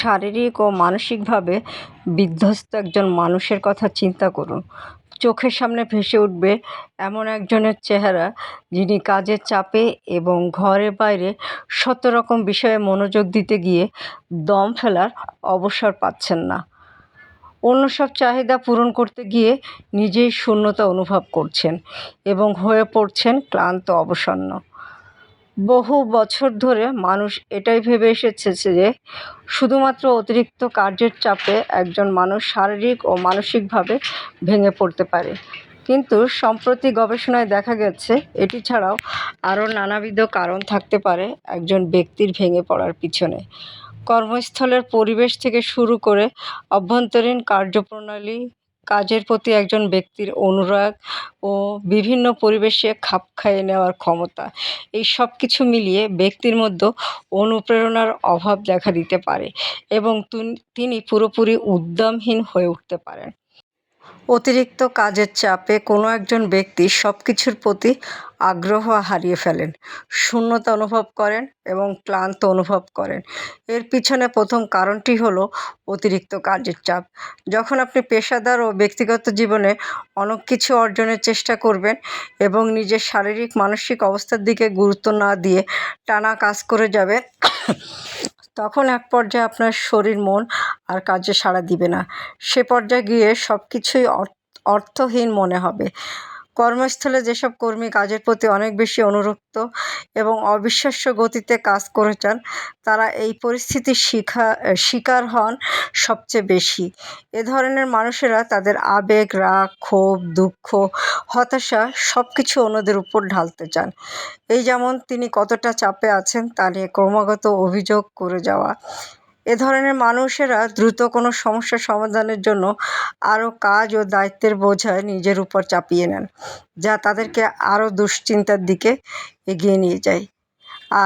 শারীরিক ও মানসিকভাবে বিধ্বস্ত একজন মানুষের কথা চিন্তা করুন। চোখের সামনে ভেসে উঠবে এমন একজনের চেহারা, যিনি কাজের চাপে এবং ঘরে বাইরে শত রকম বিষয়ে মনোযোগ দিতে গিয়ে দম ফেলার অবসর পাচ্ছেন না। অন্য সব চাহিদা পূরণ করতে গিয়ে নিজেই শূন্যতা অনুভব করছেন এবং হয়ে পড়ছেন ক্লান্ত অবসন্ন। বহু বছর ধরে মানুষ এটাই ভেবে এসেছে যে শুধুমাত্র অতিরিক্ত কাজের চাপে একজন মানুষ শারীরিক ও মানসিকভাবে ভেঙে পড়তে পারে। কিন্তু সম্প্রতি গবেষণায় দেখা গেছে এটি ছাড়াও আরও নানাবিধ কারণ থাকতে পারে একজন ব্যক্তির ভেঙে পড়ার পিছনে। কর্মস্থলের পরিবেশ থেকে শুরু করে অভ্যন্তরীণ কার্যপ্রণালী, কাজের প্রতি একজন ব্যক্তির অনুরাগ ও বিভিন্ন পরিবেশে খাপ খাইয়ে নেওয়ার ক্ষমতা, এই সব কিছু মিলিয়ে ব্যক্তির মধ্যে অনুপ্রেরণার অভাব দেখা দিতে পারে এবং তিনি পুরোপুরি উদ্যমহীন হয়ে উঠতে পারেন। অতিরিক্ত কাজের চাপে কোনো একজন ব্যক্তি সব কিছুর প্রতি আগ্রহ হারিয়ে ফেলেন, শূন্যতা অনুভব করেন এবং ক্লান্ত অনুভব করেন। এর পিছনে প্রথম কারণটি হলো অতিরিক্ত কাজের চাপ। যখন আপনি পেশাদার ও ব্যক্তিগত জীবনে অনেক কিছু অর্জনের চেষ্টা করবেন এবং নিজের শারীরিক মানসিক অবস্থার দিকে গুরুত্ব না দিয়ে টানা কাজ করে যাবেন, তখন এক পর্যায়ে আপনার শরীর মন আর কাজে সাড়া দিবে না। সে পর্যায়ে গিয়ে সব কিছুই অর্থহীন মনে হবে। কর্মস্থলে যেসব কর্মী কাজের প্রতি অনেক বেশি অনুরক্ত এবং অবিশ্বাস্য গতিতে কাজ করে যান, তারা এই পরিস্থিতির শিকার হন সবচেয়ে বেশি। এ ধরনের মানুষেরা তাদের আবেগ, রাগ, ক্ষোভ, দুঃখ, হতাশা সব কিছু অন্যদের উপর ঢালতে চান। এই যেমন তিনি কতটা চাপে আছেন তা নিয়ে ক্রমাগত অভিযোগ করে যাওয়া। এ ধরনের মানুষেরা দ্রুত কোনো সমস্যার সমাধানের জন্য আরও কাজ ও দায়িত্বের বোঝায় নিজের উপর চাপিয়ে নেন, যা তাদেরকে আরও দুশ্চিন্তার দিকে এগিয়ে নিয়ে যায়।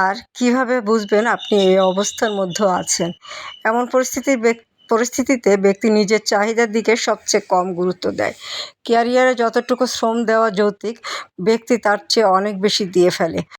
আর কিভাবে বুঝবেন আপনি এই অবস্থার মধ্যে আছেন? এমন পরিস্থিতিতে ব্যক্তি নিজের চাহিদার দিকে সবচেয়ে কম গুরুত্ব দেয়। ক্যারিয়ারে যতটুকু শ্রম দেওয়া যৌক্তিক, ব্যক্তি তার চেয়ে অনেক বেশি দিয়ে ফেলে।